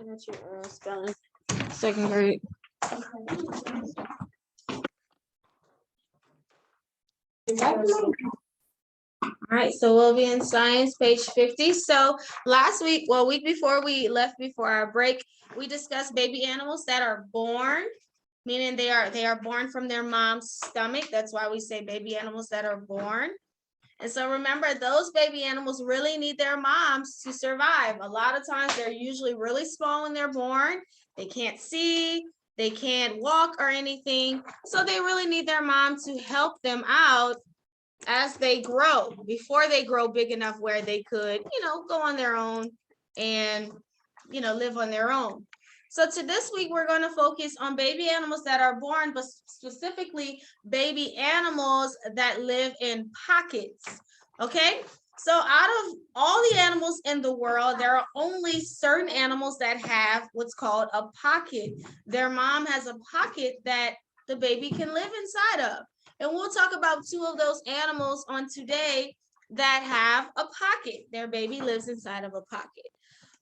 What's your spelling? Second grade. All right, so we'll be in science, page 50. So last week, well, week before we left before our break, we discussed baby animals that are born, meaning they are born from their mom's stomach. That's why we say baby animals that are born. And so remember, those baby animals really need their moms to survive. A lot of times they're usually really small when they're born. They can't see, they can't walk or anything. So they really need their mom to help them out as they grow, before they grow big enough where they could, go on their own and, live on their own. So to this week, we're going to focus on baby animals that are born, but specifically baby animals that live in pockets. Okay. So out of all the animals in the world, there are only certain animals that have what's called a pocket. Their mom has a pocket that the baby can live inside of. And we'll talk about two of those animals on today that have a pocket. Their baby lives inside of a pocket.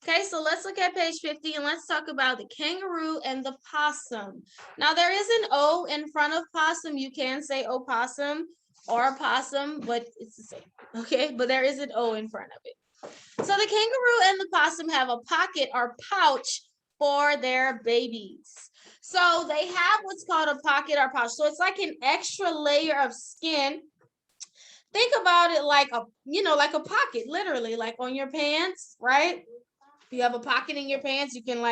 Okay, so let's look at page 50 and let's talk about the kangaroo and the possum. Now there is an O in front of possum. You can say opossum or possum, but it's the same. Okay, but there is an O in front of it. So the kangaroo and the possum have a pocket or pouch for their babies. So they have what's called a pocket or pouch. So it's like an extra layer of skin. Think about it like like a pocket, literally, like on your pants, right? If you have a pocket in your pants, you can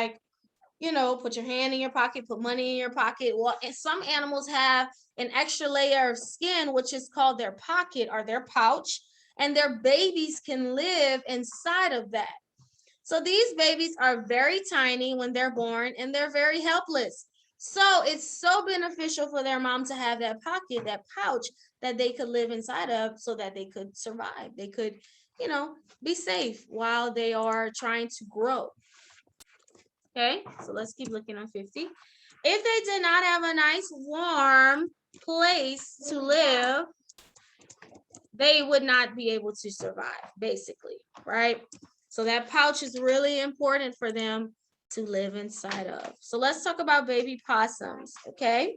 put your hand in your pocket, put money in your pocket. Well, and some animals have an extra layer of skin, which is called their pocket or their pouch, and their babies can live inside of that. So these babies are very tiny when they're born and they're very helpless. So it's so beneficial for their mom to have that pocket, that pouch that they could live inside of so that they could survive. They could, be safe while they are trying to grow. Okay, so let's keep looking on 50. If they did not have a nice warm place to live, they would not be able to survive, basically, right? So that pouch is really important for them to live inside of. So let's talk about baby possums, okay?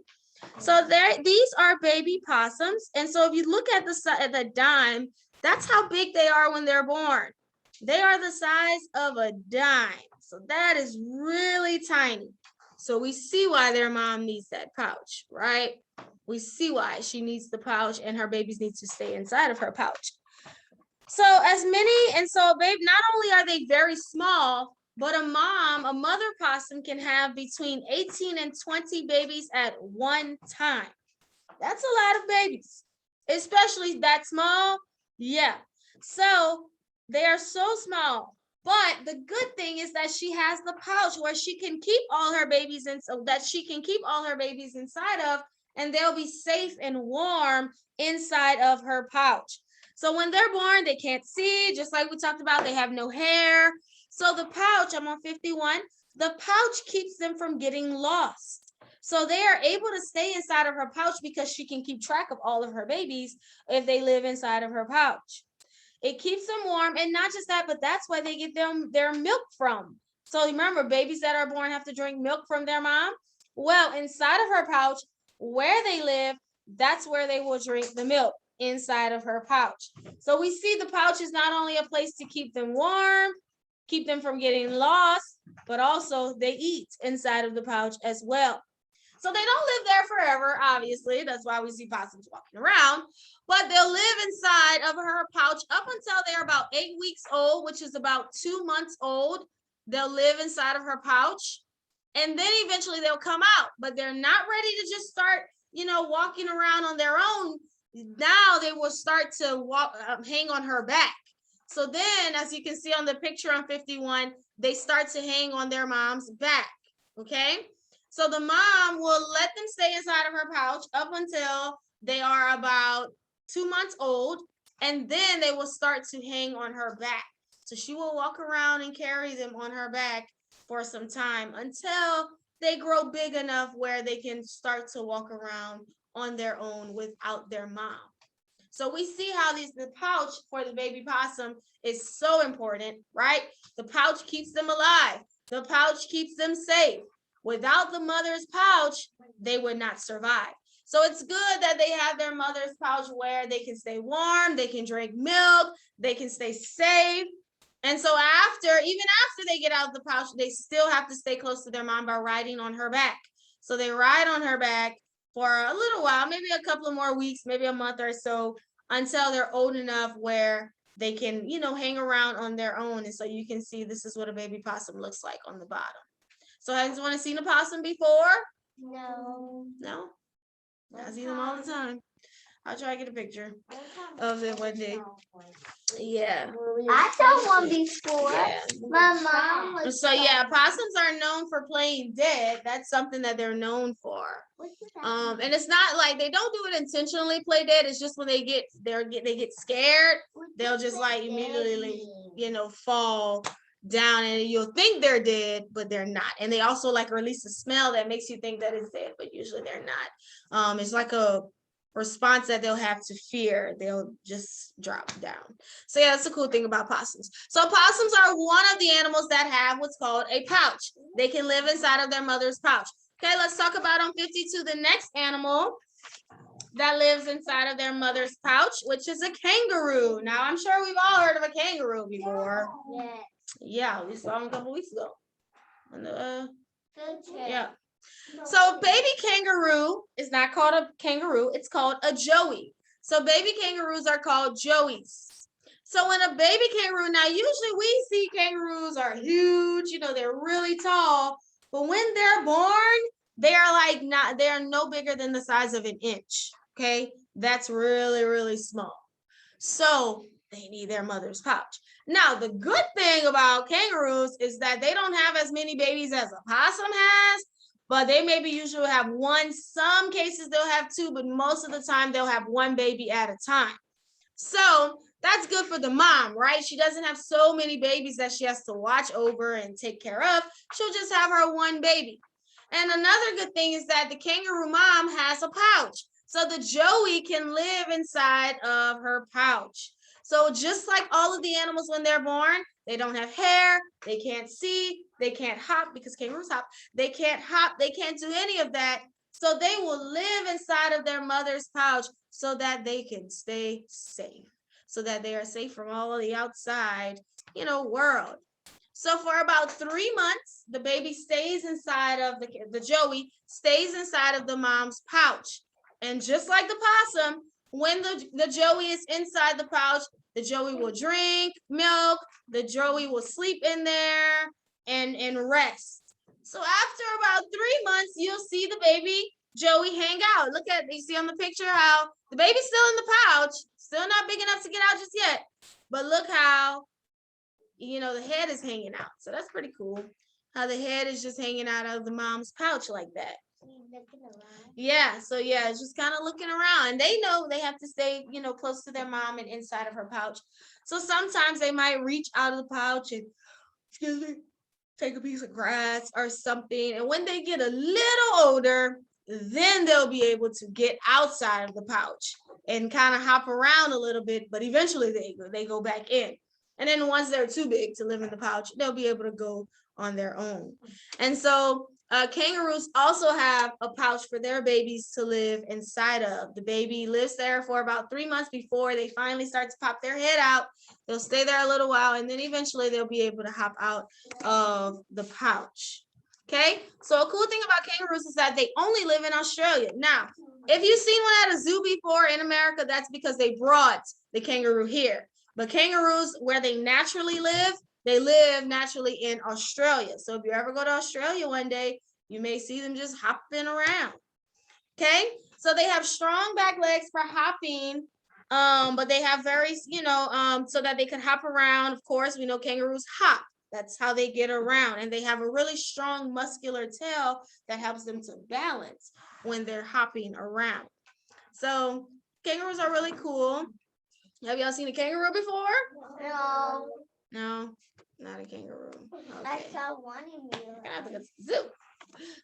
So these are baby possums. And so if you look at the dime, that's how big they are when they're born. They are the size of a dime. So that is really tiny. So we see why their mom needs that pouch, right? We see why she needs the pouch and her babies need to stay inside of her pouch. So babe, not only are they very small, but a mother possum can have between 18 and 20 babies at one time. That's a lot of babies, especially that small. Yeah. So they are so small. But the good thing is that she has the pouch where she can keep all her babies in, so that she can keep all her babies inside of, and they'll be safe and warm inside of her pouch. So when they're born, they can't see, just like we talked about, they have no hair. So the pouch, I'm on 51, the pouch keeps them from getting lost. So they are able to stay inside of her pouch because she can keep track of all of her babies if they live inside of her pouch. It keeps them warm, and not just that, but that's why they get their milk from. So remember, babies that are born have to drink milk from their mom. Well, inside of her pouch, where they live, that's where they will drink the milk, inside of her pouch. So we see the pouch is not only a place to keep them warm, keep them from getting lost, but also they eat inside of the pouch as well. So they don't live there forever, obviously. That's why we see possums walking around. But they'll live inside of her pouch up until they're about 8 weeks old, which is about 2 months old. They'll live inside of her pouch. And then eventually they'll come out. But they're not ready to just start, walking around on their own. Now they will start to hang on her back. So then, as you can see on the picture on 51, they start to hang on their mom's back. Okay? So the mom will let them stay inside of her pouch up until they are about 2 months old, and then they will start to hang on her back. So she will walk around and carry them on her back for some time until they grow big enough where they can start to walk around on their own without their mom. So we see how the pouch for the baby possum is so important, right? The pouch keeps them alive. The pouch keeps them safe. Without the mother's pouch, they would not survive. So it's good that they have their mother's pouch where they can stay warm, they can drink milk, they can stay safe. And so even after they get out of the pouch, they still have to stay close to their mom by riding on her back. So they ride on her back for a little while, maybe a couple of more weeks, maybe a month or so, until they're old enough where they can, hang around on their own. And so you can see this is what a baby possum looks like on the bottom. So has anyone seen a possum before? No. No? I see them all the time. I'll try to get a picture of it one day. Yeah. I saw one before. Yeah. My mom was. So yeah, possums are known for playing dead. That's something that they're known for. And it's not like they don't do it intentionally, play dead. It's just when they get scared, they'll just like immediately, fall down, and you'll think they're dead, but they're not. And they also like release a smell that makes you think that it's dead, but usually they're not. It's like a response that they'll have to fear. They'll just drop down. So yeah, that's the cool thing about possums. So possums are one of the animals that have what's called a pouch. They can live inside of their mother's pouch. Okay, let's talk about on 52, the next animal that lives inside of their mother's pouch, which is a kangaroo. Now, I'm sure we've all heard of a kangaroo before. Yes. Yeah, we saw him a couple weeks ago. Yeah. So baby kangaroo is not called a kangaroo, it's called a joey. So baby kangaroos are called joeys. So when a baby kangaroo, now usually we see kangaroos are huge, they're really tall, but when they're born, they are no bigger than the size of an inch. Okay, that's really, really small. So they need their mother's pouch. Now, the good thing about kangaroos is that they don't have as many babies as a possum has, but they maybe usually have one. Some cases they'll have two, but most of the time they'll have one baby at a time. So that's good for the mom, right? She doesn't have so many babies that she has to watch over and take care of. She'll just have her one baby. And another good thing is that the kangaroo mom has a pouch. So the joey can live inside of her pouch. So just like all of the animals when they're born, they don't have hair, they can't see, they can't hop because kangaroos hop. They can't hop, they can't do any of that. So they will live inside of their mother's pouch so that they can stay safe, so that they are safe from all of the outside, world. So for about 3 months, the baby stays inside of the joey, stays inside of the mom's pouch. And just like the possum, when the joey is inside the pouch, the joey will drink milk, the joey will sleep in there and rest. So after about 3 months, you'll see the baby joey hang out. Look at, you see on the picture how the baby's still in the pouch, still not big enough to get out just yet. But look how, the head is hanging out. So that's pretty cool. How the head is just hanging out of the mom's pouch like that. Yeah, so yeah, it's just kind of looking around. And they know they have to stay, close to their mom and inside of her pouch. So sometimes they might reach out of the pouch and, take a piece of grass or something. And when they get a little older, then they'll be able to get outside of the pouch and kind of hop around a little bit, but eventually they go back in. And then once they're too big to live in the pouch, they'll be able to go on their own. And so kangaroos also have a pouch for their babies to live inside of. The baby lives there for about 3 months before they finally start to pop their head out. They'll stay there a little while, and then eventually they'll be able to hop out of the pouch. Okay, so a cool thing about kangaroos is that they only live in Australia. Now, if you've seen one at a zoo before in America, that's because they brought the kangaroo here. But kangaroos, where they naturally live, they live naturally in Australia. So if you ever go to Australia one day, you may see them just hopping around. Okay, so they have strong back legs for hopping, but they have very, so that they can hop around. Of course, we know kangaroos hop. That's how they get around. And they have a really strong muscular tail that helps them to balance when they're hopping around. So kangaroos are really cool. Have y'all seen a kangaroo before? No. No, not a kangaroo. Okay. I saw one in you. I have to go to the zoo.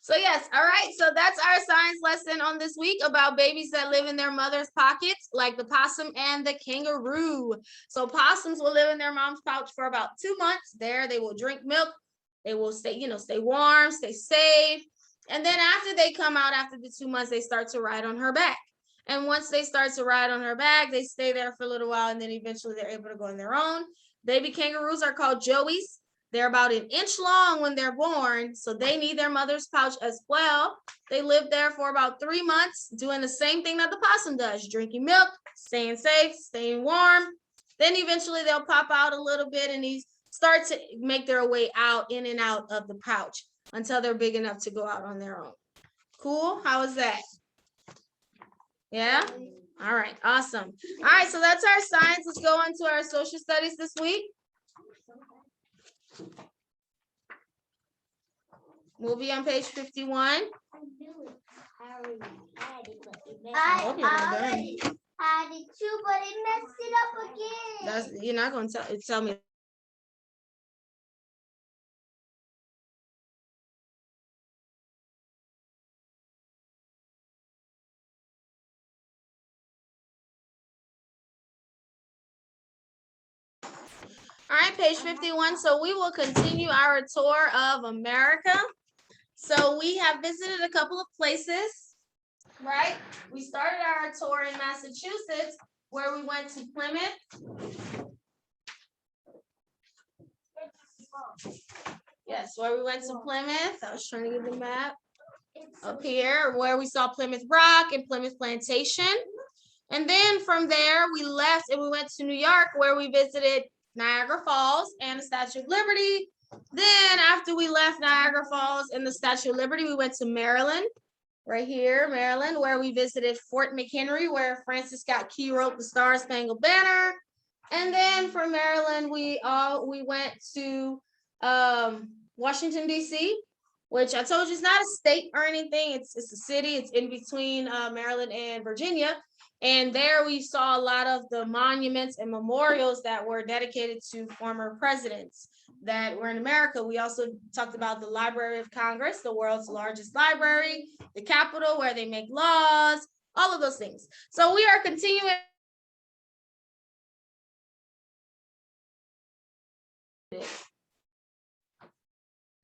So yes, all right. So that's our science lesson on this week about babies that live in their mother's pockets, like the possum and the kangaroo. So possums will live in their mom's pouch for about 2 months. There, they will drink milk, They will stay, stay warm, stay safe. And then after they come out, after the 2 months, they start to ride on her back. And once they start to ride on her back, they stay there for a little while, and then eventually they're able to go on their own. Baby kangaroos are called joeys. They're about an inch long when they're born, so they need their mother's pouch as well. They live there for about 3 months, doing the same thing that the possum does, drinking milk, staying safe, staying warm. Then eventually they'll pop out a little bit, and these start to make their way out, in and out of the pouch until they're big enough to go out on their own. Cool? How is that? Yeah? All right, awesome. All right, so that's our science. Let's go on to our social studies this week. We'll be on page 51. I already had it too, but it messed it up again. You're not going to tell me. All right, page 51. So we will continue our tour of America. So we have visited a couple of places, right? We started our tour in Massachusetts, where we went to Plymouth. Yes, where we went to Plymouth. I was trying to get the map up here, where we saw Plymouth Rock and Plymouth Plantation. And then from there, we left and we went to New York, where we visited Niagara Falls and the Statue of Liberty. Then after we left Niagara Falls and the Statue of Liberty, we went to Maryland, right here, Maryland, where we visited Fort McHenry, where Francis Scott Key wrote the Star Spangled Banner. And then from Maryland, we went to Washington, D.C., which I told you is not a state or anything. It's a city. It's in between Maryland and Virginia. And there we saw a lot of the monuments and memorials that were dedicated to former presidents that were in America. We also talked about the Library of Congress, the world's largest library, the Capitol, where they make laws, all of those things. So we are continuing.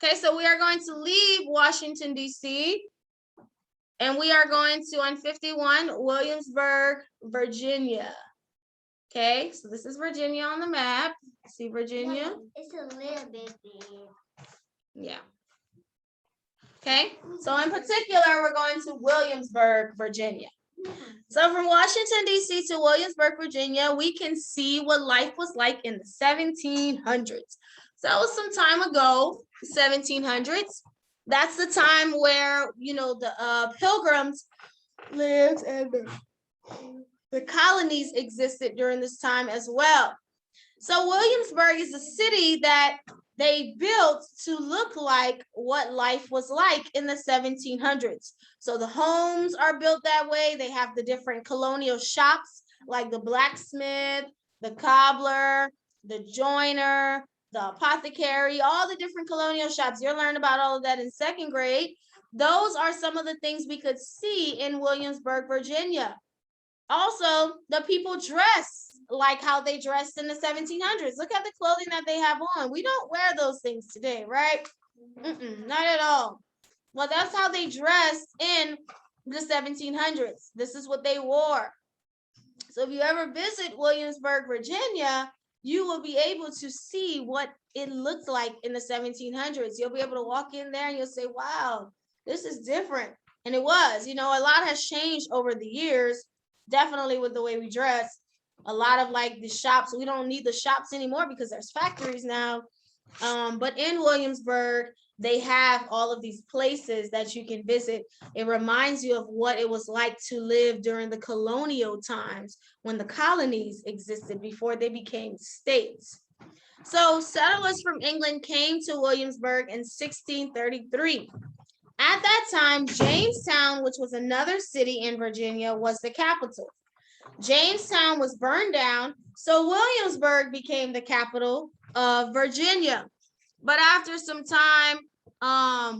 Okay, so we are going to leave Washington, D.C., and we are going to, on 51, Williamsburg, Virginia. Okay, so this is Virginia on the map. See Virginia? It's a little bit big. Yeah. Okay, so in particular, we're going to Williamsburg, Virginia. So from Washington, D.C. to Williamsburg, Virginia, we can see what life was like in the 1700s. So that was some time ago, 1700s. That's the time where, the pilgrims lived and the colonies existed during this time as well. So Williamsburg is a city that they built to look like what life was like in the 1700s. So the homes are built that way. They have the different colonial shops, like the blacksmith, the cobbler, the joiner, the apothecary, all the different colonial shops. You'll learn about all of that in second grade. Those are some of the things we could see in Williamsburg, Virginia. Also, the people dress like how they dressed in the 1700s. Look at the clothing that they have on. We don't wear those things today, right? Not at all. Well, that's how they dressed in the 1700s. This is what they wore. So if you ever visit Williamsburg, Virginia, you will be able to see what it looked like in the 1700s. You'll be able to walk in there and you'll say, wow, this is different. And it was, a lot has changed over the years, definitely with the way we dress. A lot of like the shops, we don't need the shops anymore because there's factories now. But in Williamsburg, they have all of these places that you can visit. It reminds you of what it was like to live during the colonial times when the colonies existed before they became states. So settlers from England came to Williamsburg in 1633. At that time, Jamestown, which was another city in Virginia, was the capital. Jamestown was burned down, so Williamsburg became the capital of Virginia. But after some time,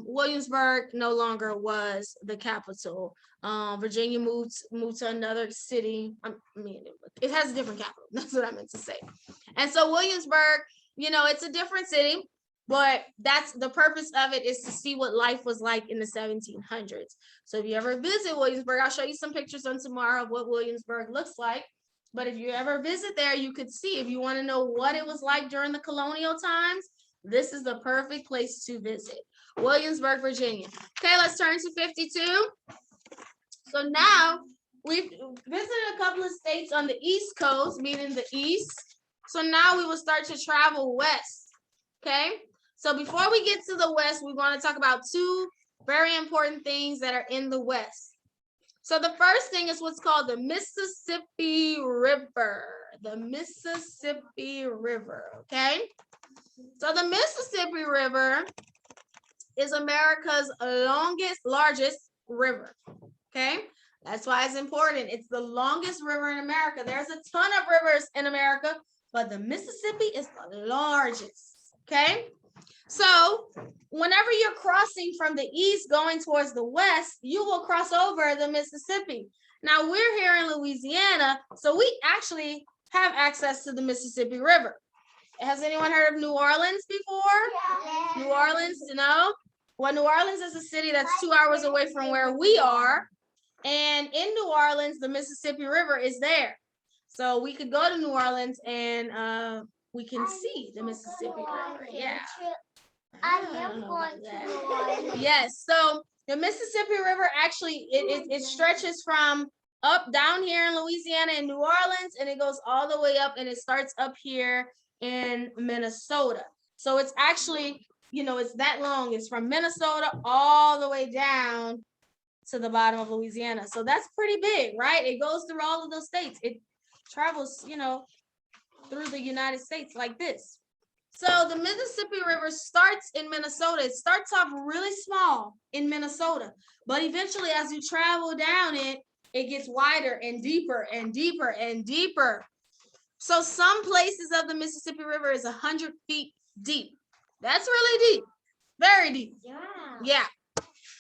Williamsburg no longer was the capital. Virginia moved to another city. It has a different capital. That's what I meant to say. And so Williamsburg, it's a different city. But that's the purpose of it, is to see what life was like in the 1700s. So if you ever visit Williamsburg, I'll show you some pictures on tomorrow of what Williamsburg looks like. But if you ever visit there, you could see, if you want to know what it was like during the colonial times, this is the perfect place to visit. Williamsburg, Virginia. Okay, let's turn to 52. So now we've visited a couple of states on the East Coast, meaning the East. So now we will start to travel west. Okay, so before we get to the west, we want to talk about two very important things that are in the west. So the first thing is what's called the Mississippi River. The Mississippi River, okay? So the Mississippi River is America's largest river, okay? That's why it's important. It's the longest river in America. There's a ton of rivers in America, but the Mississippi is the largest, okay? So whenever you're crossing from the east going towards the west, you will cross over the Mississippi. Now we're here in Louisiana, so we actually have access to the Mississippi River. Has anyone heard of New Orleans before? Yeah. New Orleans, you know? Well, New Orleans is a city that's 2 hours away from where we are. And in New Orleans, the Mississippi River is there. So we could go to New Orleans and we can see the Mississippi River. Yeah. I am going to New Orleans. Yes, so the Mississippi River actually, it stretches from up down here in Louisiana and New Orleans, and it goes all the way up, and it starts up here in Minnesota. So it's actually, you know, it's that long. It's from Minnesota all the way down to the bottom of Louisiana. So that's pretty big, right? It goes through all of those states. It travels, you know, through the United States like this. So the Mississippi River starts in Minnesota. It starts off really small in Minnesota, but eventually as you travel down it, it gets wider and deeper and deeper and deeper. So some places of the Mississippi River is 100 feet deep. That's really deep, very deep. Yeah.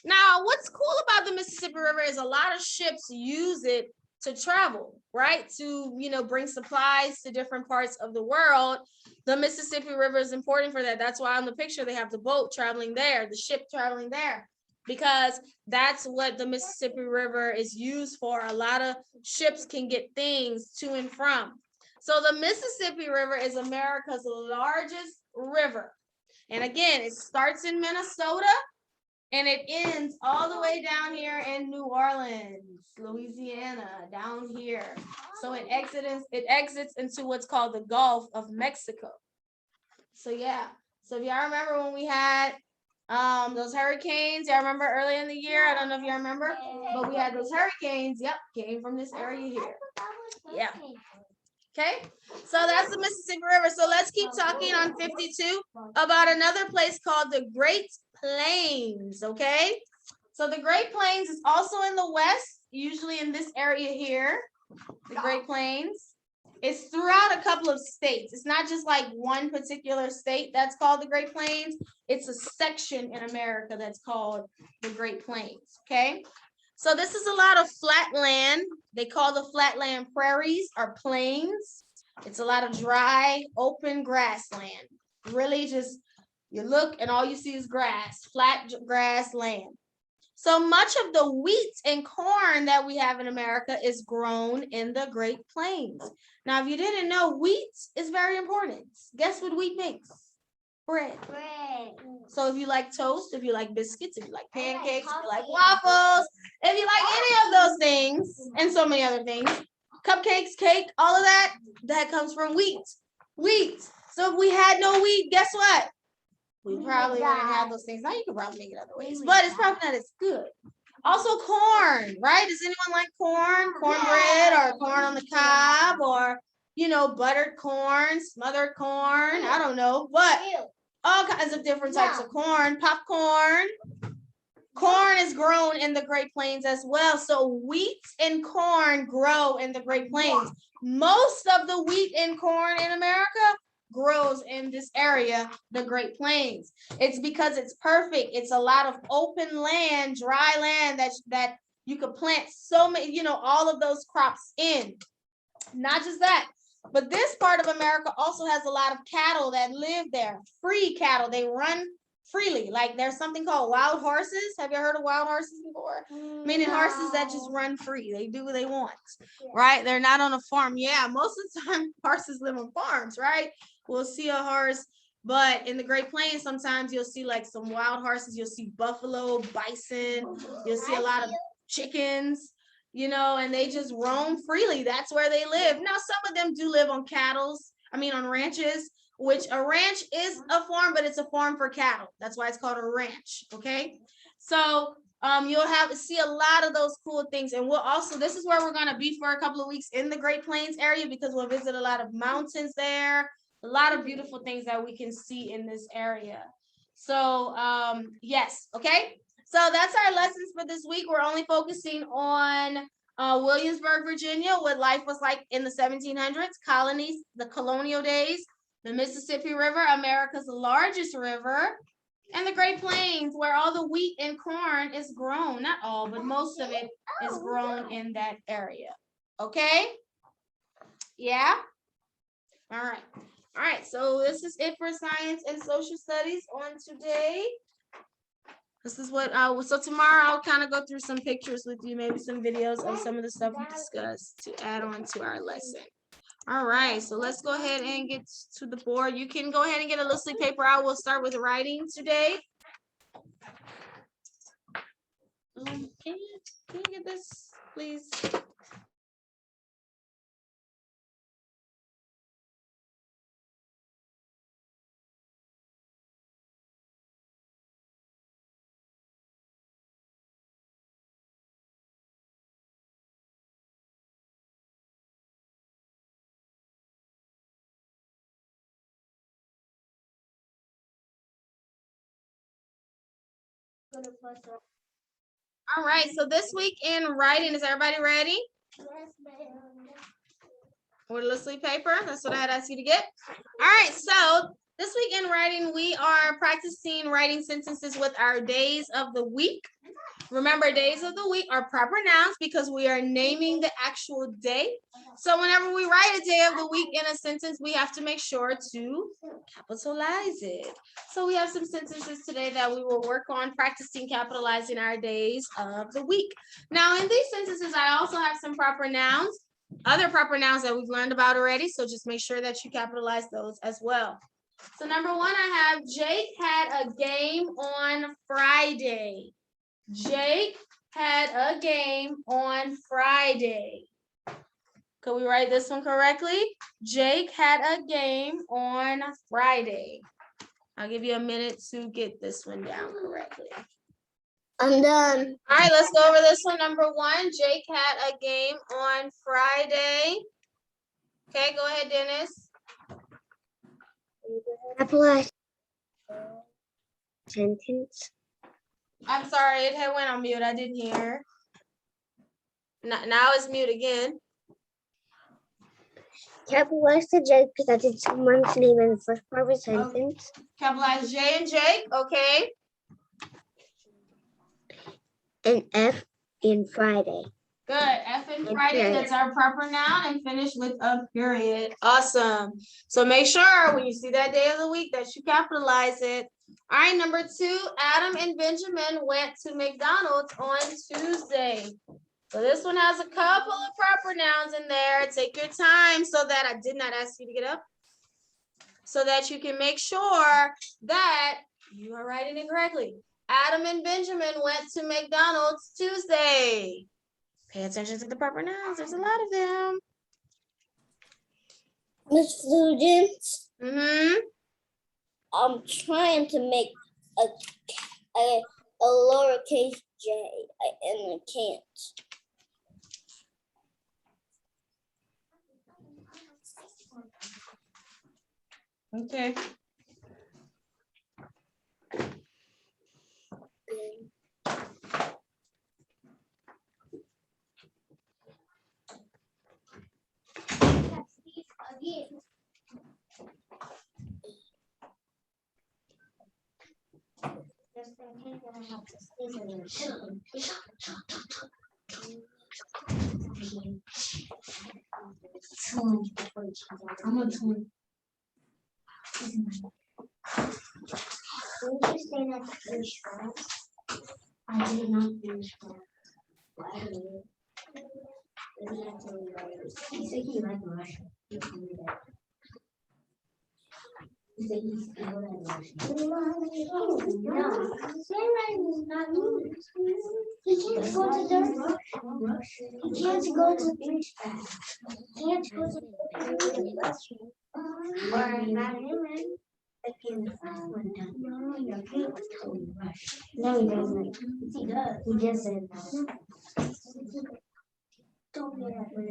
Now, what's cool about the Mississippi River is a lot of ships use it to travel, right? To, you know, bring supplies to different parts of the world. The Mississippi River is important for that. That's why on the picture they have the boat traveling there, the ship traveling there, because that's what the Mississippi River is used for. A lot of ships can get things to and from. So the Mississippi River is America's largest river. And again, it starts in Minnesota and it ends all the way down here in New Orleans, Louisiana, down here. So it exits into what's called the Gulf of Mexico. So yeah. So if y'all remember when we had those hurricanes, y'all remember early in the year? I don't know if y'all remember, but we had those hurricanes. Yep, came from this area here. Yeah. Okay, so that's the Mississippi River. So let's keep talking on 52 about another place called the Great Plains, okay? So the Great Plains is also in the west, usually in this area here, the Great Plains. It's throughout a couple of states. It's not just like one particular state that's called the Great Plains. It's a section in America that's called the Great Plains, okay? So this is a lot of flat land. They call the flatland prairies or plains. It's a lot of dry, open grassland. Really just, you look and all you see is grass, flat grass land. So much of the wheat and corn that we have in America is grown in the Great Plains. Now, if you didn't know, wheat is very important. Guess what wheat makes? Bread. So if you like toast, if you like biscuits, if you like pancakes, if you like waffles, if you like any of those things, and so many other things, cupcakes, cake, all of that, that comes from wheat. Wheat. So if we had no wheat, guess what? We probably wouldn't have those things. Now you can probably make it other ways, but it's probably not as good. Also corn, right? Does anyone like corn? Cornbread or corn on the cob or, you know, buttered corn, smothered corn, I don't know, but all kinds of different types of corn, popcorn. Corn is grown in the Great Plains as well. So wheat and corn grow in the Great Plains. Most of the wheat and corn in America grows in this area, the Great Plains. It's because it's perfect. It's a lot of open land, dry land that you could plant so many, you know, all of those crops in. Not just that, But this part of America also has a lot of cattle that live there, free cattle. They run freely. Like there's something called wild horses. Have you heard of wild horses before? Meaning horses that just run free. They do what they want, right? They're not on a farm. Yeah, most of the time horses live on farms, right? We'll see a horse, but in the Great Plains, sometimes you'll see like some wild horses. You'll see buffalo, bison. You'll see a lot of chickens, you know, and they just roam freely. That's where they live. Now, some of them do live on on ranches, which a ranch is a farm, but it's a farm for cattle. That's why it's called a ranch, okay? So you'll see a lot of those cool things. And we'll also, this is where we're gonna be for a couple of weeks in the Great Plains area because we'll visit a lot of mountains there, a lot of beautiful things that we can see in this area. So yes, okay? So that's our lessons for this week. We're only focusing on Williamsburg, Virginia, what life was like in the 1700s, colonies, the colonial days, the Mississippi River, America's largest river, and the Great Plains, where all the wheat and corn is grown. Not all, but most of it is grown in that area. Okay? Yeah? All right. All right, so this is it for science and social studies on today. This is what so tomorrow I'll kind of go through some pictures with you, maybe some videos of some of the stuff we discussed to add on to our lesson. All right, so let's go ahead and get to the board. You can go ahead and get a little sleep paper out. We'll start with writing today. Can you get this, please? All right, so this week in writing, is everybody ready? Yes, ma'am. With a little sleep paper, that's what I had asked you to get. All right, so this week in writing, we are practicing writing sentences with our days of the week. Remember, days of the week are proper nouns because we are naming the actual day. So whenever we write a day of the week in a sentence, we have to make sure to capitalize it. So we have some sentences today that we will work on practicing capitalizing our days of the week. Now, in these sentences, I also have some proper nouns, other proper nouns that we've learned about already. So just make sure that you capitalize those as well. So number one, I have Jake had a game on Friday. Jake had a game on Friday. Could we write this one correctly? Jake had a game on Friday. I'll give you a minute to get this one down correctly. I'm done. All right, let's go over this one. Number one, Jake had a game on Friday. Okay, go ahead, Dennis. Capitalize sentence. I'm sorry, it had went on mute. I didn't hear. Now it's mute again. Capitalize the Jake because I did someone's name in the first part of the sentence. Capitalize J and Jake, okay. And F in Friday. Good. F in Friday, that's our proper noun, and finish with a period. Awesome. So make sure when you see that day of the week that you capitalize it. All right, number two, Adam and Benjamin went to McDonald's on Tuesday. So this one has a couple of proper nouns in there. Take your time so that I did not ask you to get up. So that you can make sure that you are writing it correctly. Adam and Benjamin went to McDonald's Tuesday. Pay attention to the proper nouns. There's a lot of them. Miss Flugence, I'm trying to make a lowercase j, and I can't. Okay. I'm a twin. Did you say that to finish first? I did not finish first. Why did you? He said he liked Russian. He told me that. He said he's good at Russian. No, Sarah is not good. He can't go to the Russian. He can't go to finish fast. He can't go to the Russian. Or not even. No, your kid was totally rushed. No, he doesn't. He does. He just said no. Don't be that way.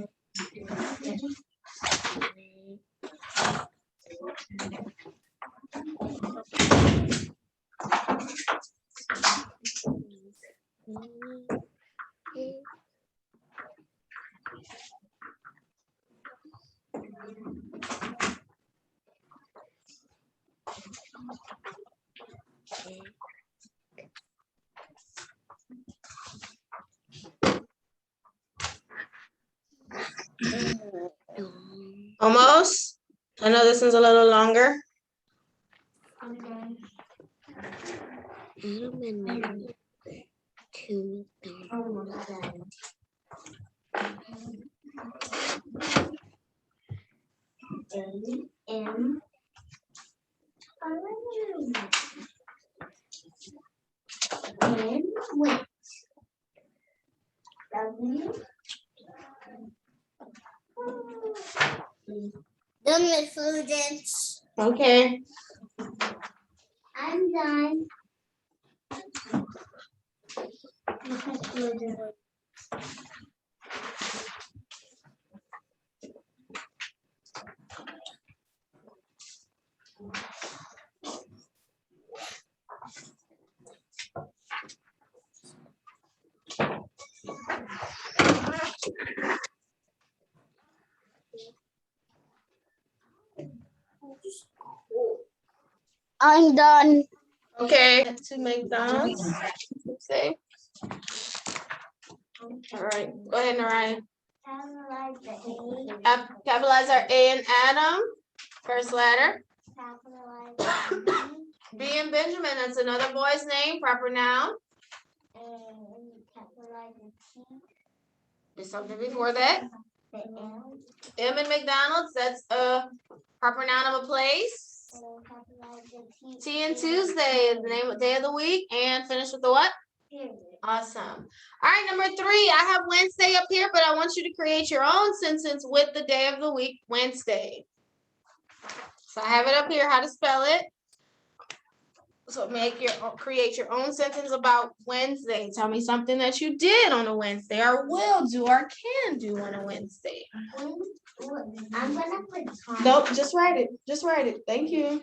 Almost. I know this one's a little longer. Okay. Adam and Mary. 2, 3. Almost done. A-M. N went. W. Done with students. Okay. I'm done. I'm done. Okay. To McDonald's. Say. All right. Go ahead, Narayan. Capitalize the A. Capitalize our A in Adam. First letter. Capitalize the B. B in Benjamin. That's another boy's name. Proper noun. And capitalize the T. There's something before that. The L. M in McDonald's. That's a proper noun of a place. And then capitalize the T. T in Tuesday is the name of day of the week. And finish with the what? Period. Awesome. All right, number 3. I have Wednesday up here, but I want you to create your own sentence with the day of the week, Wednesday. So I have it up here, how to spell it. So create your own sentence about Wednesday. Tell me something that you did on a Wednesday, or will do, or can do on a Wednesday. I'm gonna put time. Nope, just write it. Just write it. Thank you.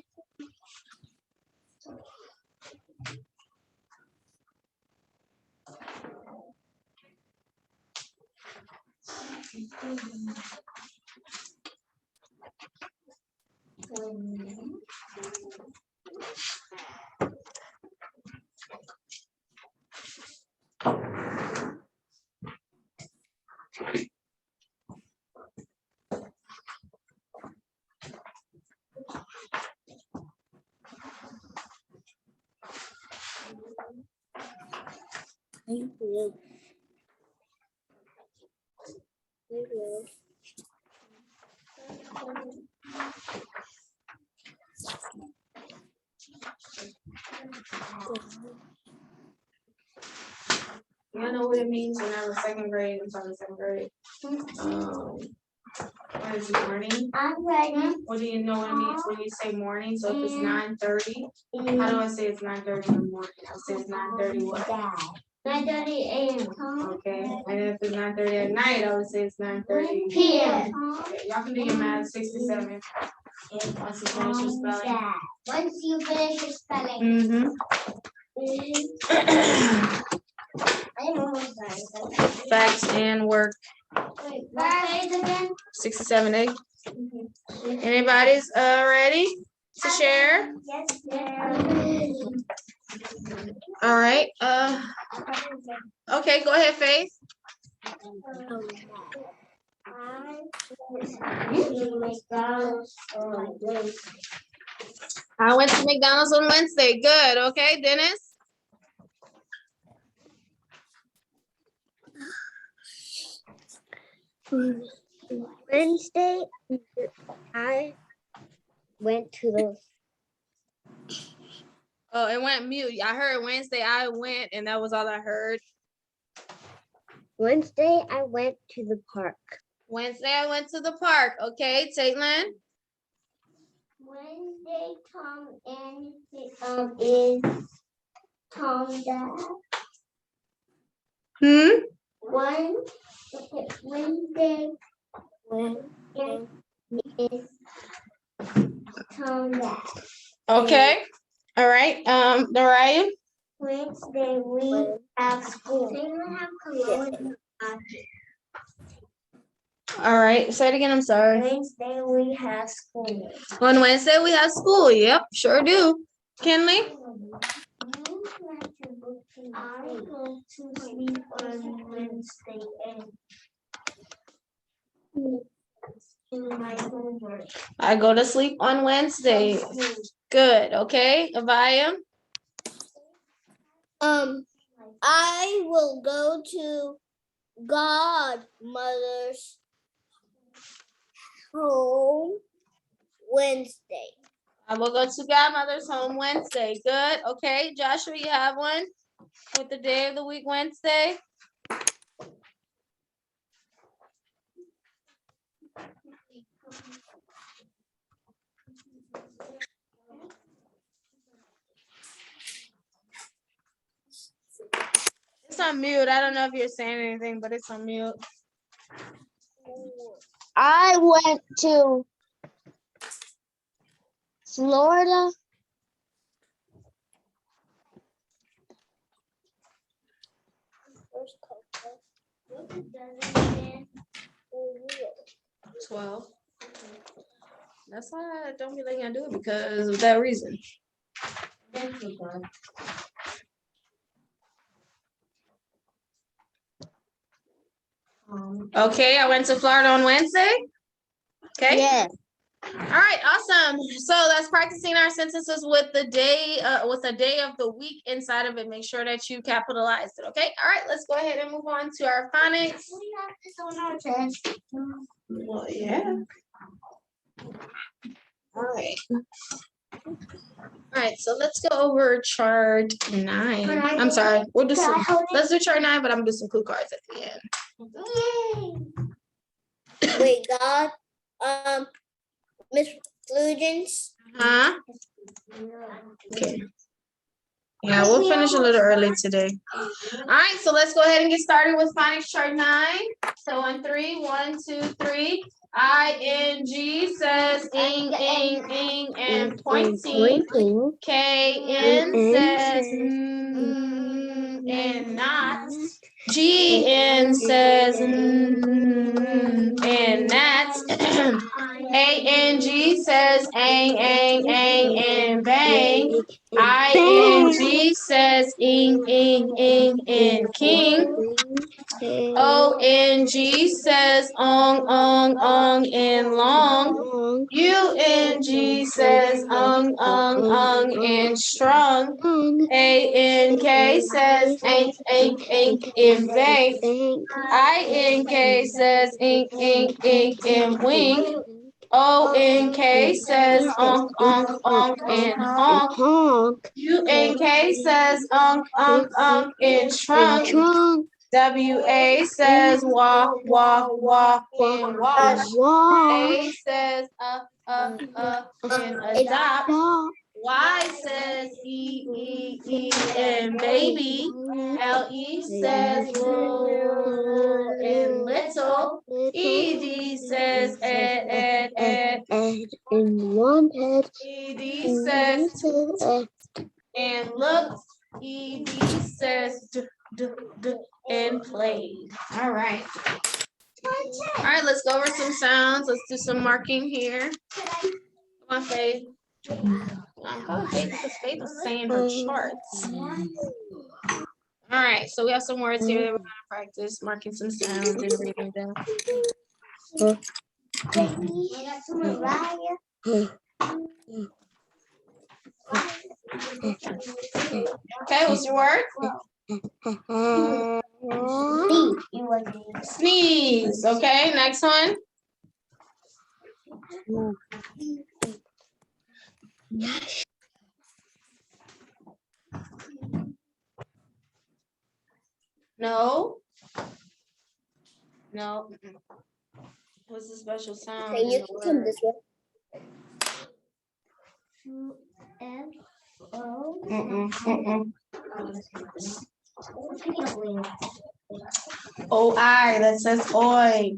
Thank you. Thank you. You know what it means when I was second grade? I'm talking second grade. What is it, morning? I'm ready. What do you know what it means when you say morning? So if it's 9:30, how do I say it's 9:30 in the morning? I say it's 9:30 what? 9:30 a.m. Okay, and if it's 9:30 at night, I would say it's 9:30 p.m. Okay, y'all can do your math, 67. Once you finish your spelling. Once you finish your spelling. I'm almost done. Facts and work. Wait, what page again? 67A. Anybody's ready to share? Yes, ma'am. All right. Okay, go ahead, Faith. I went to McDonald's on Wednesday. I went to McDonald's on Wednesday. Good. Okay, Dennis. Wednesday, I went to the Oh, it went mute. I heard Wednesday I went, and that was all I heard. Wednesday. I went to the park. Wednesday I went to the park. Okay, Caitlin. Wednesday, Tom and is Tom dad. Wednesday when is Tom dad. Okay. All right. Dariah. Wednesday we have school. All right. Say it again. I'm sorry. Wednesday we have school. On Wednesday we have school. Yep, sure do. Kinley. I go to sleep on Wednesday and do my homework. I go to sleep on Wednesday. Good. Okay. Avaya. I will go to Godmother's home Wednesday. I will go to Godmother's home Wednesday. Good. Okay. Joshua, you have one with the day of the week Wednesday. It's on mute. I don't know if you're saying anything, but it's on mute. I went to Florida. Where's Coco? 12. That's why I don't be letting I do it because of that reason. Okay, I went to Florida on Wednesday. Okay. Yes. All right, awesome. So that's practicing our sentences with the day of the week inside of it. Make sure that you capitalize it. Okay. All right, let's go ahead and move on to our phonics. We have this on our test. Well, yeah. All right. All right, so let's go over chart 9. I'm sorry, we'll do some. Let's do chart 9, but I'm gonna do some clue cards at the end. Yay! Wait, God. Miss Flugence. Huh? Okay. Yeah, we'll finish a little early today. All right, so let's go ahead and get started with phonics chart 9. So on 3, 1, 2, 3. ING says ing, and pointing. KN says and not. GN says and not. ANG says ang, and bang. ING says ing, and king. ONG says ong, and long. UNG says ong, and strong. ANK says ain't, and bank. INK says ink, and wing. ONK says onk, and honk. UNK says onk, and trunk. WA says walk, and wash. A says and adopt. Y says E, and baby. LE says and little. ED says ed, in one head. ED says and look. ED says and played. All right. All right, let's go over some sounds. Let's do some marking here. Come on, Faith. Oh, Faith was saying her charts. All right, so we have some words here that we're gonna practice marking some sounds and reading them. Mariah. Okay, what's your word? Sneeze. Okay, next one. No. No. What's the special sound? Okay, in you the can come word? this way. O-I, that says oi.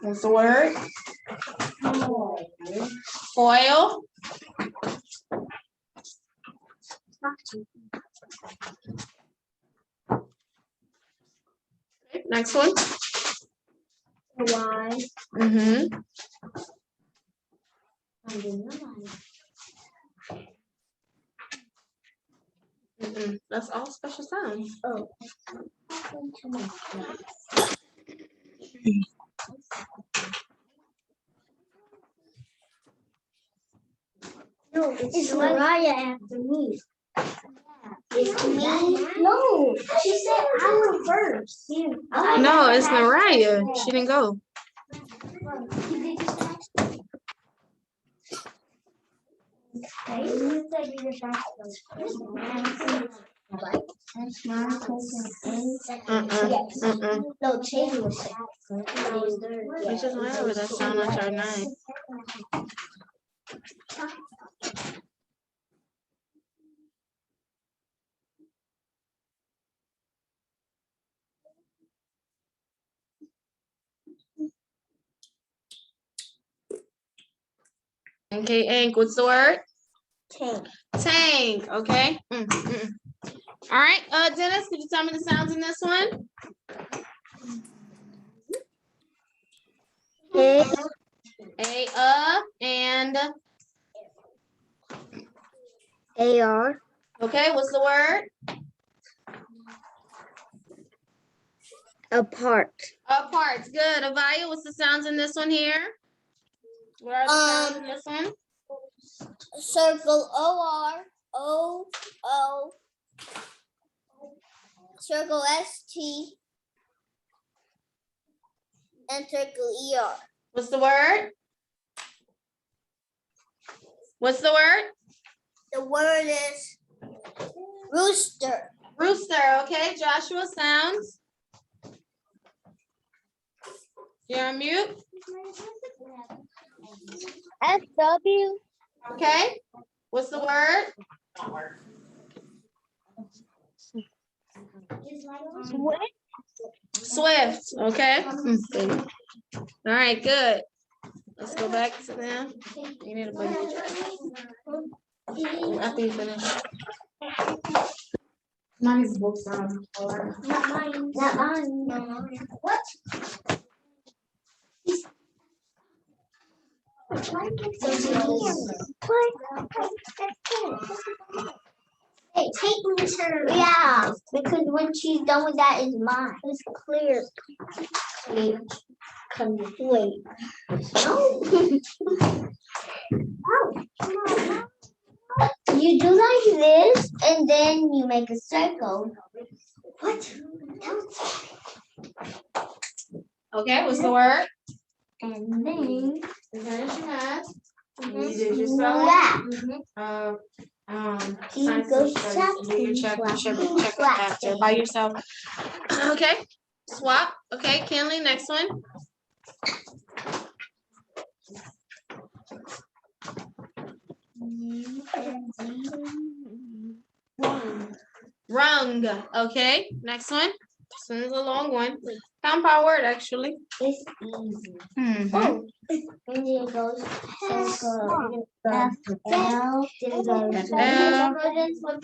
What's the word? Foil. Okay, next one. Why? Mm-hmm. That's all special sounds. Oh. No, it's Mariah after me. It's me. No, she said I went first. No, it's Mariah. She didn't go. No, Chase was second. It's just whatever that sound on turn 9. Okay, Ink, what's the word? Tank. Tank, okay. All right, Dennis, could you tell me the sounds in this one? A, and, AR. okay, what's the word? Apart. Parts, good. Avaya, what's the sounds in this one here? What are the sounds in this one? Circle OR. O. Circle ST. And circle ER. What's the word? What's the word? The word is rooster. Rooster, okay. Joshua, sounds. You're on mute. SW. Okay. What's the word? Swift, okay. All right, good. Let's go back to them. You need a blanket. After you finish. Mine's books on. Not mine. Not mine. Not mine. What? Hey, take my turn. Yeah, because when she's done with that, it's mine. It's clear. Wait. Wait. No. Oh, come on. You do like this, and then you make a circle. What? Okay, what's the word? And then You finish your math. You did your you spelling. that. Science goes studies. Do your check shopping. after by yourself. Okay. Swap. Okay, Kinley, next one. Rung. Okay, next one. This one is a long one. Compound word, actually. It's easy. Mhm. Oh, and then it goes circle F L. Then it goes L.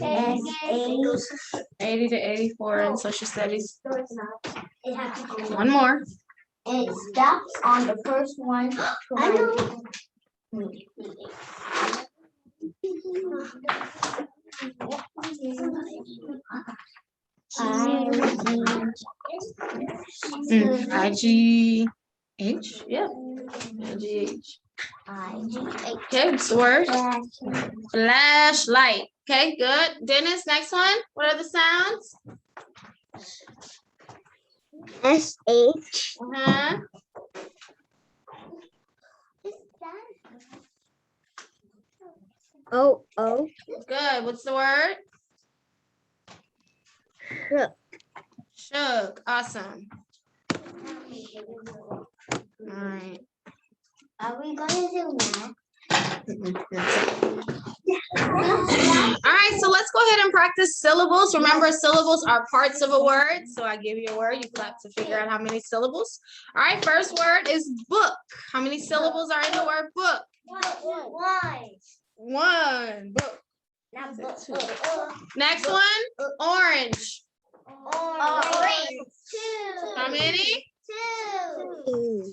S 80 to 84 in social studies. No, it's not. It has to go One more. and it stops on the first one. I know. I-G-H. Yep. I-G-H. Okay, what's the word? Flashlight. Okay, good. Dennis, next one. What are the sounds? S-H. Uh-huh. O-O. Good. What's the word? Shook. Shook. Awesome. All right. Are we gonna do math? All right, so let's go ahead and practice syllables. Remember, syllables are parts of a word. So I give you a word, you have to figure out how many syllables. All right, first word is book. How many syllables are in the word book? One. Book. Next one, orange. How many? Two.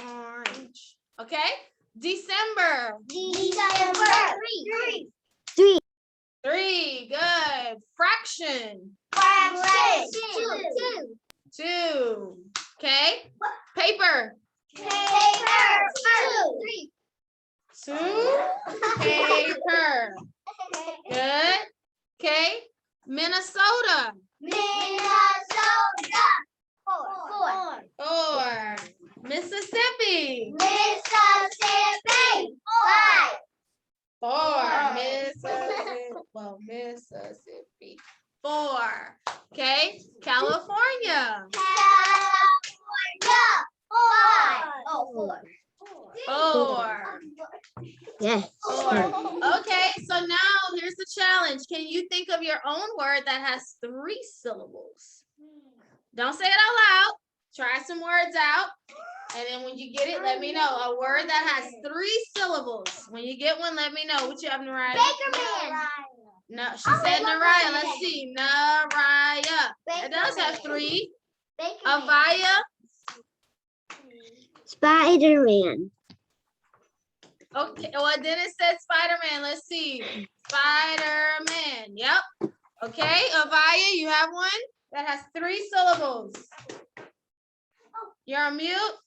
Orange. Okay. December. Three. Three. Good. Fraction. Two. Okay. Paper. Two. Paper. Good. Okay. Minnesota. Four. Mississippi. Four. Mississippi. Well, Mississippi. Four. Okay. California. Four. Yes. Four. Okay, so now here's the challenge. Can you think of your own word that has 3 syllables? Don't say it out loud. Try some words out. And then when you get it, let me know. A word that has 3 syllables. When you get one, let me know. What you have, Naraya? No, she said Naraya. Let's see. Naraya. It does have 3. Avaya. Spider-Man. Okay, well, then it said Spider-Man. Let's see. Spider-Man. Yep. Okay, Avaya, you have one that has 3 syllables. You're on mute.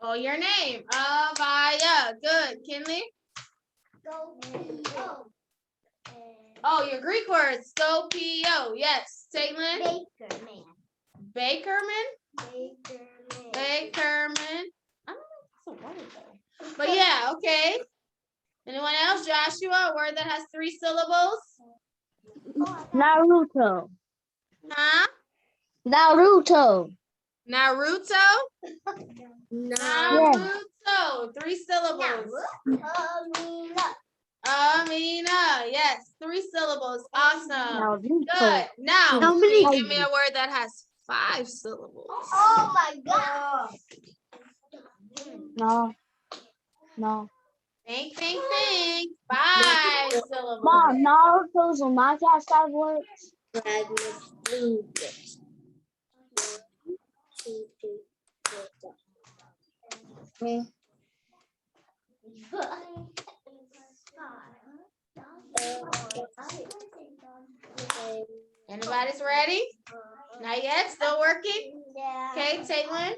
Oh, your name. Avaya. Good. Kinley? Oh, your Greek words. Scopio. Yes. Caitlin? Bakerman? Bakerman. I don't know if it's a word though. But yeah, okay. Anyone else? Joshua, a word that has 3 syllables? Naruto. Huh? Naruto. Naruto? Naruto. 3 syllables. Amina. Yes, 3 syllables. Awesome. Naruto. Good. Now, How can many- you give me a word that has 5 syllables? Oh my God. No. Think. 5 syllables. Mom, Naruto's will not have 5 words. Anybody's ready? Not yet? Still working? Okay, Taylor.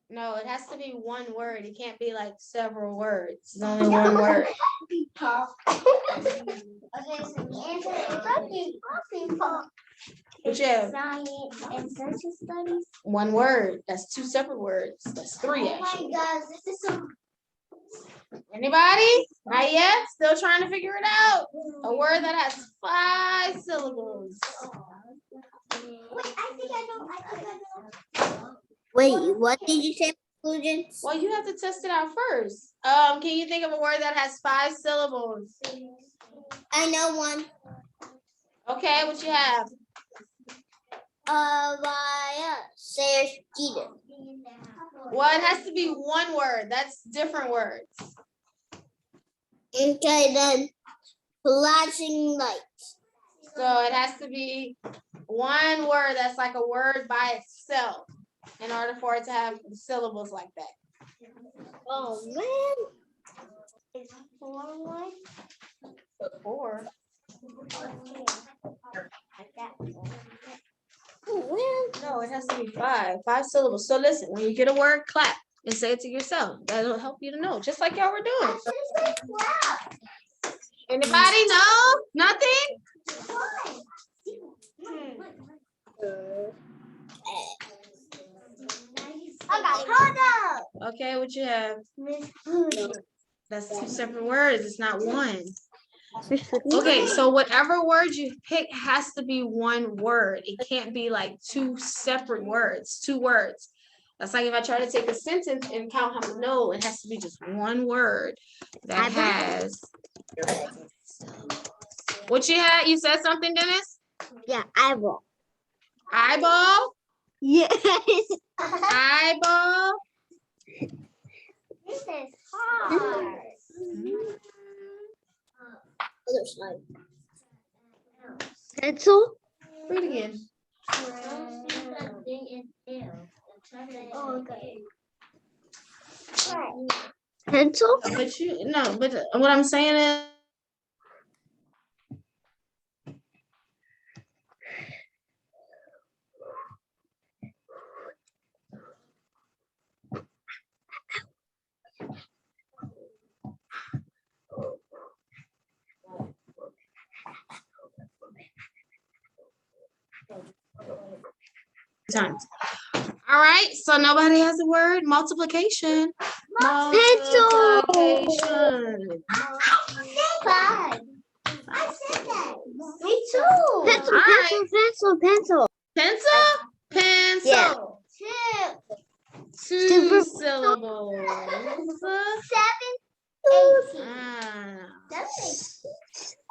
No, it has to be one word. It can't be like several words. It's only one word. Which is Science and social studies. one word. That's 2 separate words. That's 3 Oh actually. my God, this is so. Anybody? Not yet? Still trying to figure it out. A word that has 5 syllables. Wait, I think I know. Wait, what did you say, conclusions? Well, you have to test it out first. Can you think of a word that has 5 syllables? I know one. Okay, what you have? Sarah's Jeter. Well, it has to be one word. That's different words. Okay, then flashing lights. So it has to be one word that's like a word by itself in order for it to have syllables like that. Oh man. Is 4 one? 4. Like that one. No, it has to be 5. 5 syllables. So listen, when you get a word, clap and say it to yourself. That'll help you to know, just like y'all were doing. Anybody know? Nothing? I got hold up. Okay, what you have? Miss Hoodoo. That's 2 separate words. It's not one. Okay, so whatever word you pick has to be one word. It can't be like 2 separate words, 2 words. That's like if I try to take a sentence and count how many. No, it has to be just one word that has. What you had? You said something, Dennis? Yeah, eyeball. Eyeball? Yes. Eyeball? This is hard. Other side. Pencil. Read again. Oh, okay. Pencil. But you no, but what I'm saying is times. All right, so nobody has a word. Multiplication. Pencil. Multiplication. Five. I said that. Me too. Pencil, All right. pencil, pencil, pencil. Pencil. Yeah. Pencil. Two. 2 syllables. 7, 18.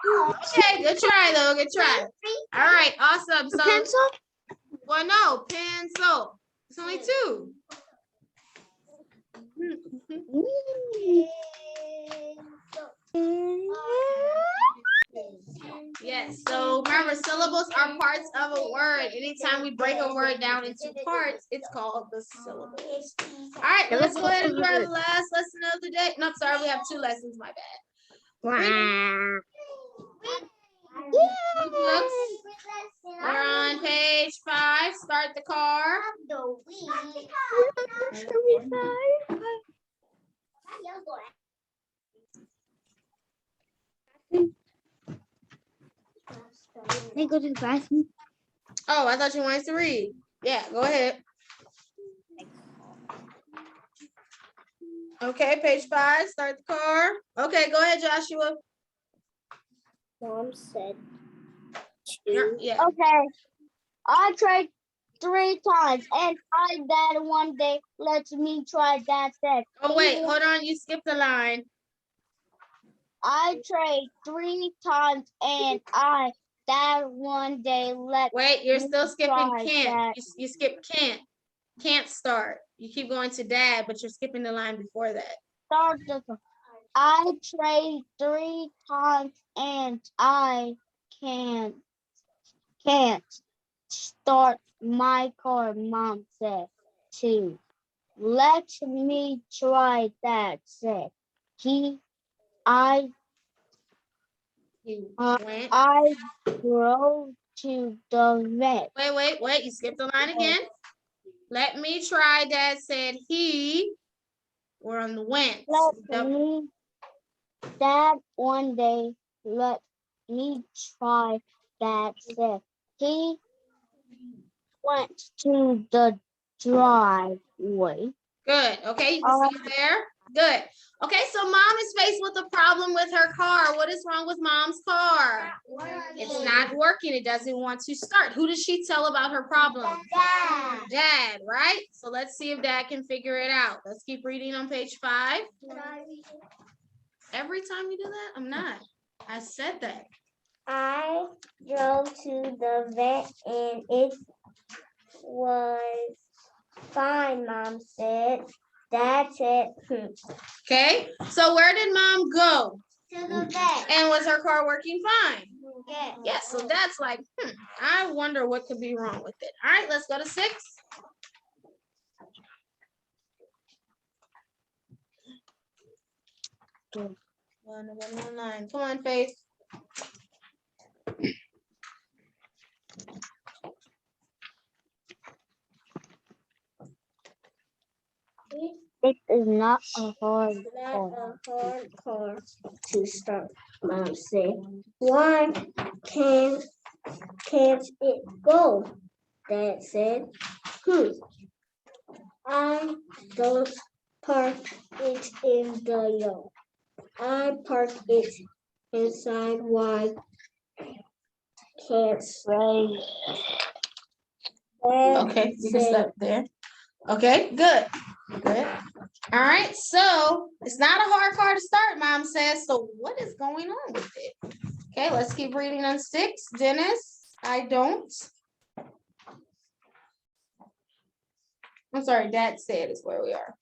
Okay, good try though. Good try. All right, awesome. So, Pencil. well, no, pencil. It's only 2. Yes. So remember, syllables are parts of a word. Anytime we break a word down into parts, it's called the syllables. All right, let's go ahead and do our last lesson of the day. No, sorry, we have 2 lessons. My bad. Books. We're on page 5. Start the car. Can I go to the bathroom? Oh, I thought you wanted to read. Yeah, go ahead. Okay, page 5. Start the car. Okay, go ahead, Joshua. Mom said Yeah. Okay. I tried 3 times and I died one day. Let me try that set. Oh, wait, hold on. You skipped a line. I tried 3 times and I died one day. Wait, you're me still skipping try can't. that. You skipped can't. Can't start. You keep going to dad, but you're skipping the line before that. Start the I tried 3 times and I can't start my car, Mom said. 2. Let me try that, said he. You Uh, went. I drove to the vet. Wait. You skipped the line again. Let me try, dad said he. We're on the went. Let me that one day. Let me try that, said he. Went to the driveway. Good. Okay, you can see it there. Good. Okay, so mom is faced with a problem with her car. What is wrong with mom's car? It's not working. It doesn't want to start. Who does she tell about her problem? Dad. Dad, right? So let's see if dad can figure it out. Let's keep reading on page 5. Every time you do that, I'm not. I said that. I drove to the vet and it was fine, Mom said. Dad said, Okay, so where did mom go? to the vet. And was her car working fine? Yeah. Yes, so that's like, I wonder what could be wrong with it. All right, let's go to 6. 119. Come on, Faith. It is not a hard car to start, Mom said. Why can't it go? Dad said. I don't park it in the yard. I park it inside. Why can't say? Okay, you can stop there. Okay, good. Good. All right, so it's not a hard car to start, Mom says. So what is going on with it? Okay, let's keep reading on 6. Dennis, I don't. I'm sorry, Dad said is where we are.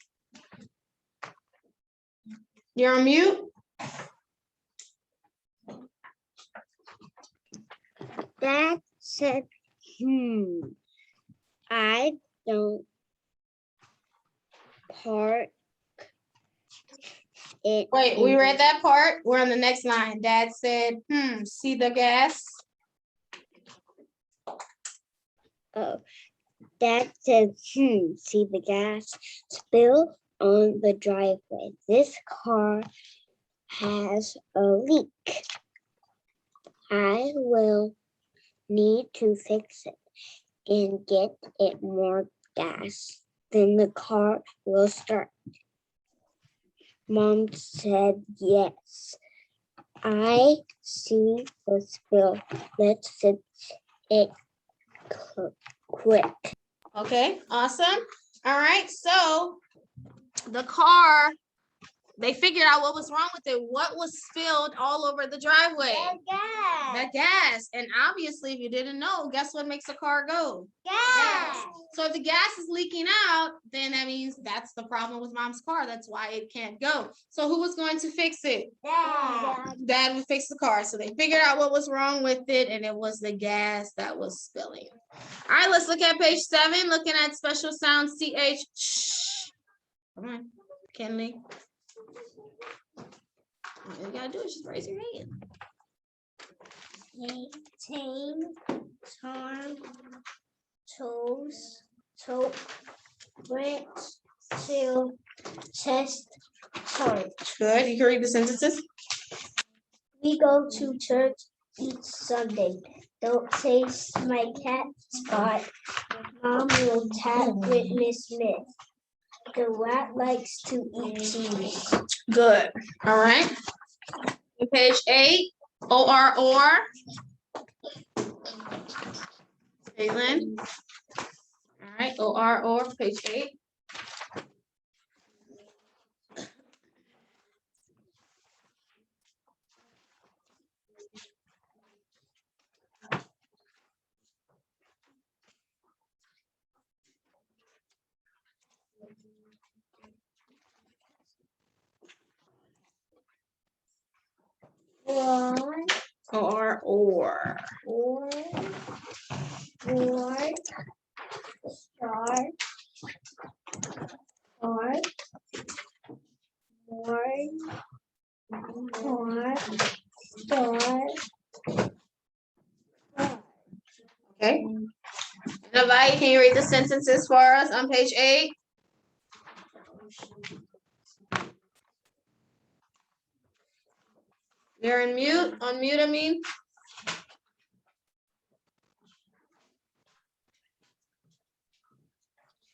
You're on mute. Dad said, I don't park it. Wait, we read that part. We're on the next line. Dad said, see the gas? Oh, Dad said, see the gas spill on the driveway. This car has a leak. I will need to fix it and get it more gas. Then the car will start. Mom said, yes. I see the spill. Let's fix it quick. Okay, awesome. All right, so the car, they figured out what was wrong with it. What was spilled all over the driveway? The gas. And obviously, if you didn't know, guess what makes a car go? Gas. So if the gas is leaking out, then that means that's the problem with Mom's car. That's why it can't go. So who was going to fix it? Dad would fix the car. So they figured out what was wrong with it, and it was the gas that was spilling. All right, let's look at page 7, looking at special sound CH. Shh. Come on, Kenley. All you gotta do is just raise your hand. Tame, charm, toes, toe, branch, tail, chest, heart. Good. You can read the sentences. We go to church each Sunday. Don't taste my cat spot. Mom will tap with Miss Smith. The rat likes to eat cheese. Good. All right. Page 8, OR. Caitlin. All right, OR, page 8. One, Or. or, star, or, star. Okay. Navai, can you read the sentences for us on page 8? You're on mute. I mean.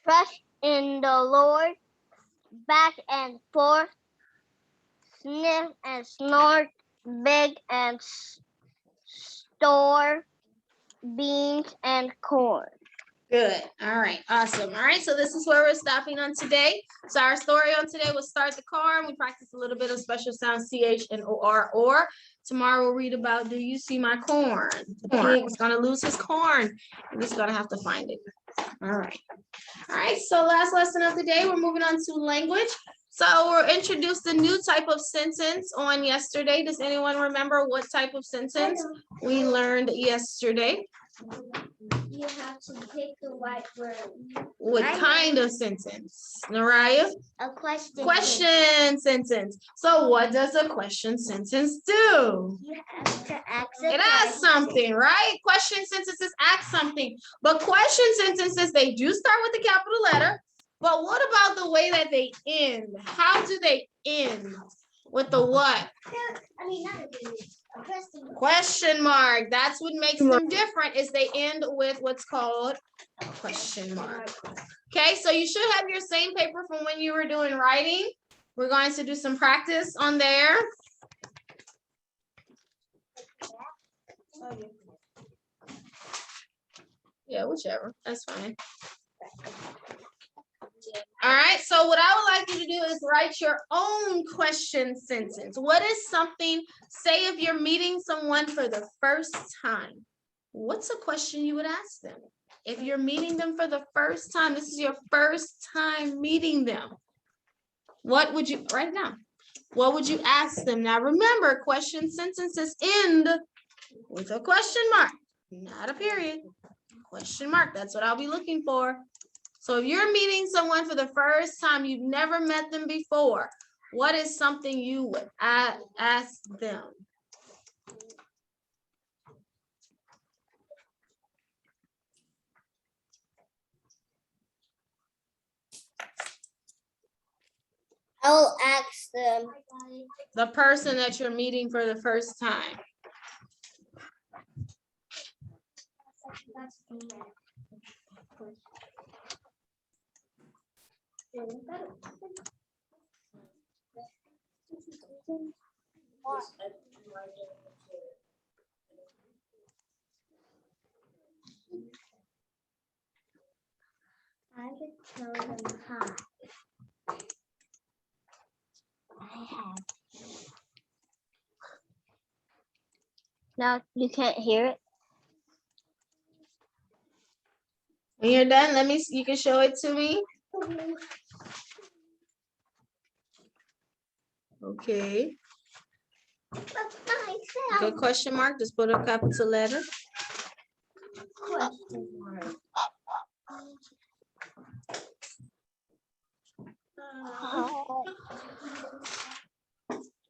Trust in the Lord, back and forth, sniff and snort, beg and store beans and corn. Good. All right. Awesome. All right. So this is where we're stopping on today. So our story on today was start the car, and we practiced a little bit of special sounds CH and OR. Tomorrow we'll read about do you see my corn? The pig's gonna lose his corn. We're just gonna have to find it. All right. All right. So last lesson of the day, we're moving on to language. So we're introduced a new type of sentence on yesterday. Does anyone remember what type of sentence we learned yesterday? You have to pick the right word. What kind of sentence? Naraya? A question. Question sentence. So what does a question sentence do? You have to ask It asks something, right? Question sentences ask something. But question sentences, they do start with the capital letter. But what about the way that they end? How do they end? With the what? I mean, not a question. Question mark. That's what makes them different, is they end with what's called a question mark. Okay, so you should have your same paper from when you were doing writing. We're going to do some practice on there. Yeah, whichever. That's fine. All right, so what I would like you to do is write your own question sentence. What is something, say if you're meeting someone for the first time, what's a question you would ask them? If you're meeting them for the first time, this is your first time meeting them. What would you, write it down. What would you ask them? Now remember, question sentences end with a question mark, not a period. Question mark, that's what I'll be looking for. So if you're meeting someone for the first time, you've never met them before, what is something you would ask them? I'll ask them. The person that you're meeting for the first time. I would tell them hi. I have. Now you can't hear it. When you're done, let me see, you can show it to me. Okay. Good question mark, just put a capital letter. Question mark.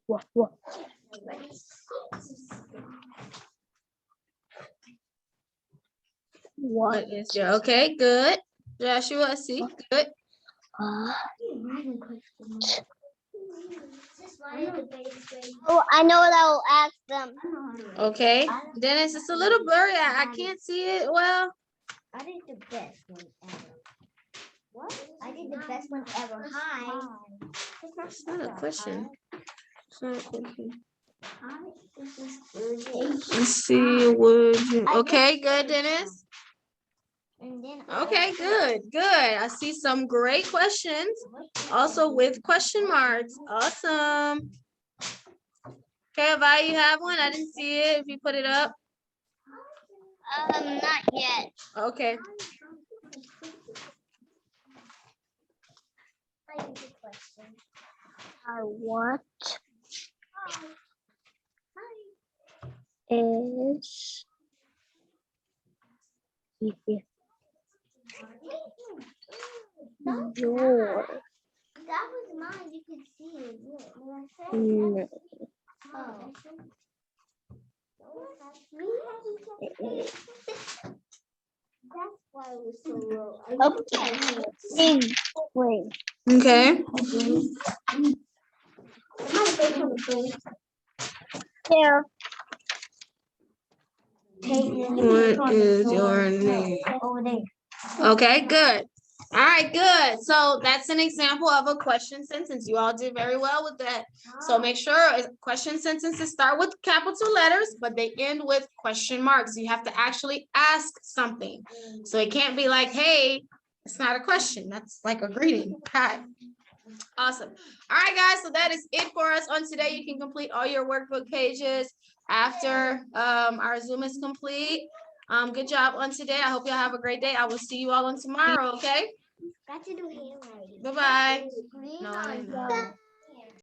What? What is your, okay, good. Joshua, I see, good. Oh, I know what I will ask them. Okay, Dennis, it's a little blurry. I can't see it well. I did the best one ever. What? I did the best one ever. Hi. It's not a question. It's not a question. Hi. This is good. Let's see, would you, okay, good, Dennis. And then Okay, good. I see some great questions, also with question marks. Awesome. Okay, Vi, you have one? I didn't see it. If you put it up. Not yet. Okay. What is your That was mine. You could see it. name? Oh. That's why it was so low. Big wing. Okay. There. What is your name? Over there. Okay, good. All right, good. So that's an example of a question sentence. You all did very well with that. So make sure question sentences start with capital letters, but they end with question marks. You have to actually ask something. So it can't be like, hey, it's not a question. That's like a greeting. Hi. Awesome. All right, guys. So that is it for us on today. You can complete all your workbook pages after our Zoom is complete. Good job on today. I hope y'all have a great day. I will see you all on tomorrow, okay? Got to do handwriting. Bye-bye. Green No, or I know. yellow?